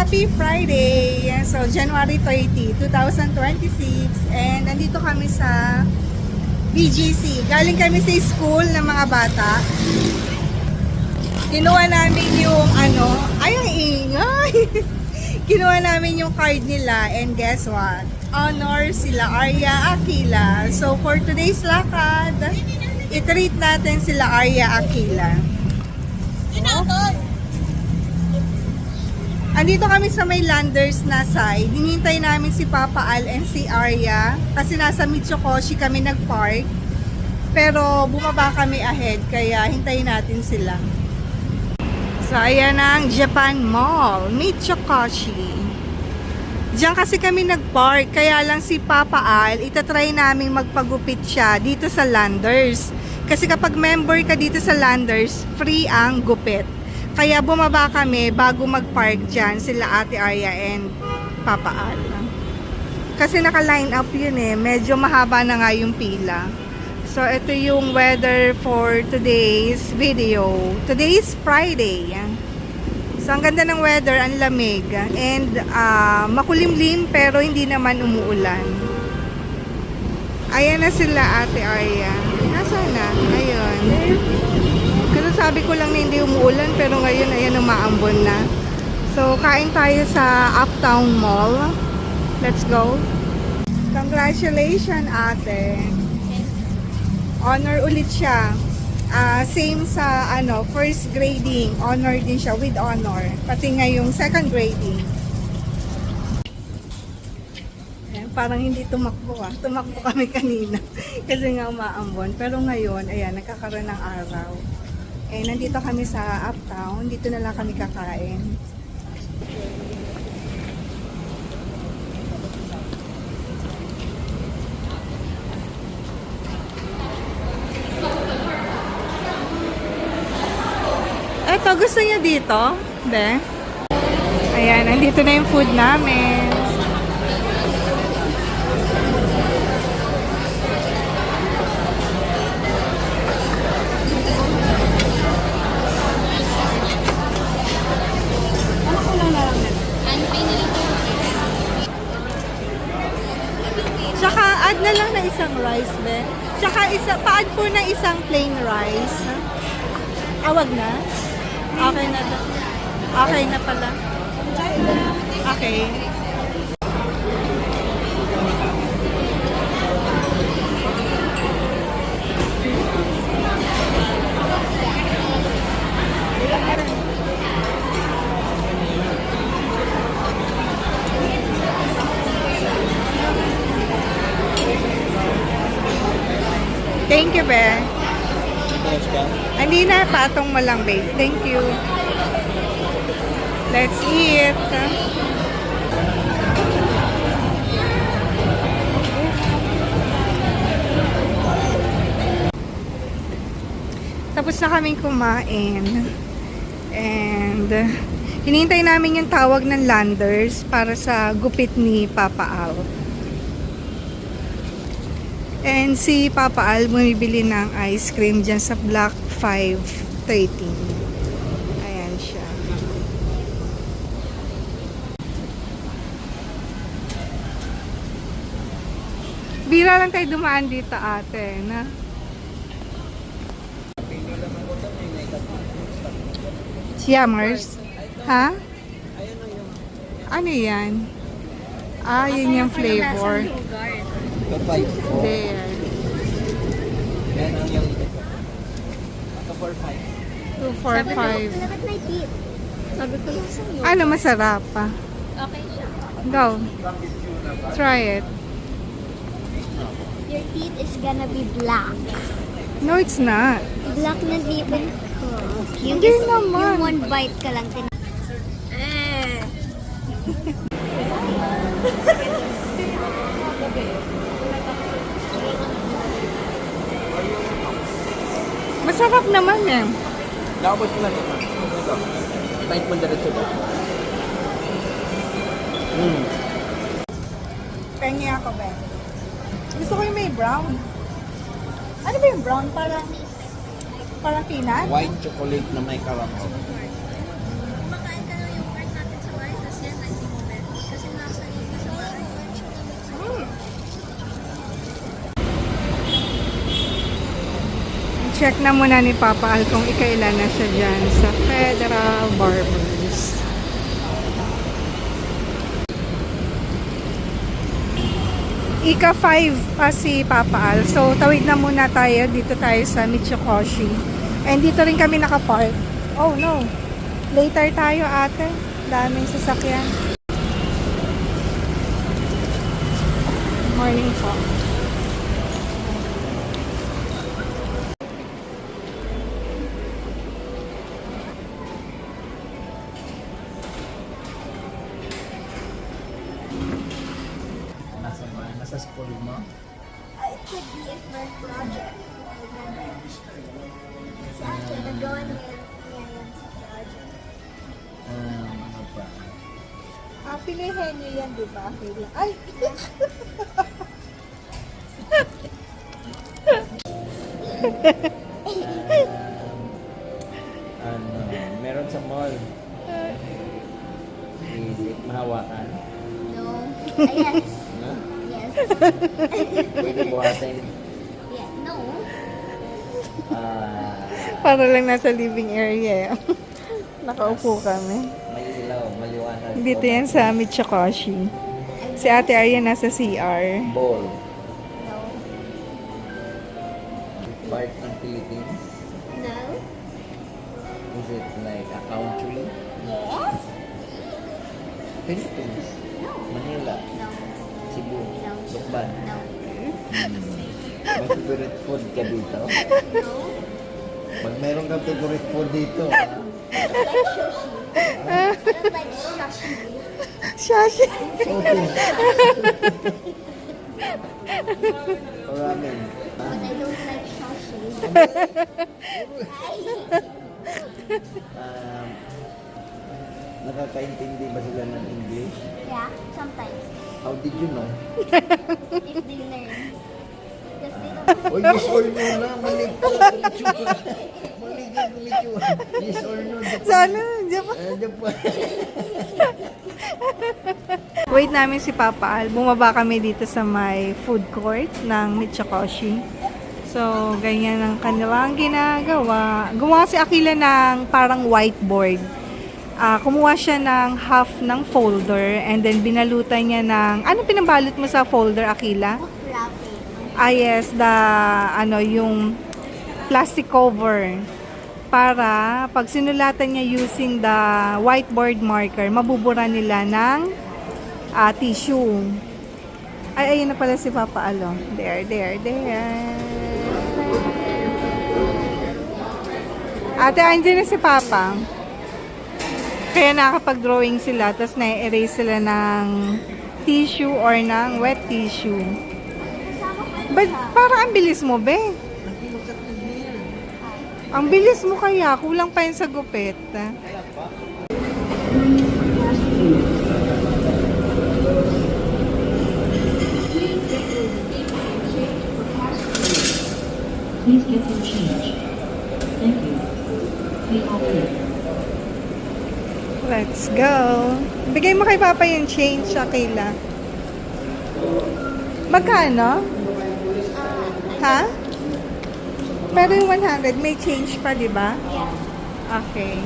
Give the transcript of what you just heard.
Happy Friday! So, January 30, 2026. And nandito kami sa BGC. Galing kami sa school ng mga bata. Kinuha namin yung ay ang ingay! Kinuha namin yung card nila and guess what? Honor sila Arya Aquila. So, for today's lakad, i-treat natin sila Arya Aquila. Andito kami sa may Landers na side. Hinintay namin si Papa Al and si Arya kasi nasa Michokoshi kami nag-park. Pero bumaba kami ahead kaya hintayin natin sila. So ayan ang Japan Mall, Michokoshi. Diyan kasi kami nag-park kaya lang si Papa Al, itatry namin magpagupit siya dito sa Landers. Kasi kapag member ka dito sa Landers, free ang gupit. Kaya bumaba kami bago mag-park dyan sila Ate Arya and Papa Al. Kasi naka-line up yun eh. Medyo mahaba na nga yung pila. So, ito yung weather for today's video. Today is Friday. So, ang ganda ng weather, ang lamig. And makulimlim pero hindi naman umuulan. Ayan na sila Ate Arya. Nasaan na? Ayun. Kasi sabi ko lang na hindi umuulan pero ngayon ayan umaambon na. So kain tayo sa Uptown Mall. Let's go. Congratulations ate. Honor ulit siya. Same sa first grading. Honor din siya with honor. Pati nga yung second grading. Ayan, parang hindi tumakbo Tumakbo kami kanina. Kasi nga umaambon. Pero ngayon, ayan, nagkakaroon ng araw. Eh, nandito kami sa Uptown. Dito na lang kami kakain. Eto, gusto niyo dito? Be? Ayan, nandito na yung food namin. Tsaka add na lang na isang rice, be. Tsaka pa-add po na isang plain rice. Wag na? Okay na to. Okay na pala. Okay. Thank you, be. Hindi na, patong mo lang, babe. Thank you. Let's eat. Tapos na kaming kumain. And hinihintay namin yung tawag ng Landers para sa gupit ni Papa Al. And si Papa Al bumibili ng ice cream dyan sa Block 513. Ayan siya. Bira lang tayo dumaan dito ate, na? Yammers? Ha? Ano yan? Yun yung flavor. There. Yan ang yung 245. Sabi ko lang sa'yo. Ano masarap pa? Okay siya. Go. Try it. Your teeth is gonna be black. No, it's not. Black na lipin ko. Hindi naman. Yung one bite ka lang. Masarap naman eh. Nakapos ko lang ito. Ito. Bite mo diretso ba? Pengi ako ba? Gusto ko yung may brown. Ano ba yung brown? Parang peanut? White chocolate na may caramel. Kumakain ka na yung part natin sa Maritas yan. Check na muna ni Papa Al kung ikailan na siya dyan sa Federal Barbers. Ika 5 pa si Papa Al. So, tawid na muna tayo. Dito tayo sa Michikoshi. And dito rin kami nakapark. Oh no. Later tayo ate. Daming sasakyan. Morning po. Nasa school mo? It could be a fun project. It's actually nagawa niya yan sa project. Ano pa? Pilihin niyo yan, di ba? Ay! Meron sa mall. Is it mahawakan? No. Yes. No? Yes. Pwede buhatin. Yeah. No. Para lang nasa living area. Nakaupo kami. May ilaw, maliwanag. Dito yan sa Michikoshi. Si Ate Arya nasa CR. Ball. No. Part ng Philippines. No. Is it like a country? Yes. Philippines. No. Manila. No. Cebu. No. Lukban. No. May favorite food ka dito? No. Pag meron kang favorite food dito, I like sushi. I don't like sashimi. Shashi! okay. Ramen. But I don't like sashimi. Nakakaintindi ba sila ng English? Yeah, sometimes. How did you know? If they learn. Because they don't. O yes or no na, mali ka, kumitsura. Mali ka, kumitsura. Yes or no, Japan. Sana, Japan. Japan. Wait namin si Papa Al. Bumaba kami dito sa may food court ng Michikoshi. So, ganyan ang kanilang ginagawa. Gumawa si Akila ng parang whiteboard. Kumuha siya ng half ng folder and then binalutan niya ng... Anong pinabalot mo sa folder, Akila? Wrapping. Yes, yung plastic cover. Para pag sinulatan niya using the whiteboard marker, mabubura nila ng tissue. Ay, ayun na pala si Papa Alo. There. Ate, andyan na si Papa. Kaya nakakapag-drawing sila, tapos na-erase sila ng tissue or ng wet tissue. But parang ang bilis mo, be. Ang bilis mo kaya, kulang pa yun sa gupit. Please get your change. Thank you. Pay after. Let's go. Bigay mo kay Papa yung change, Akila. Magkano? Ha? Pero yung 100, may change pa, di ba? Yeah. Okay.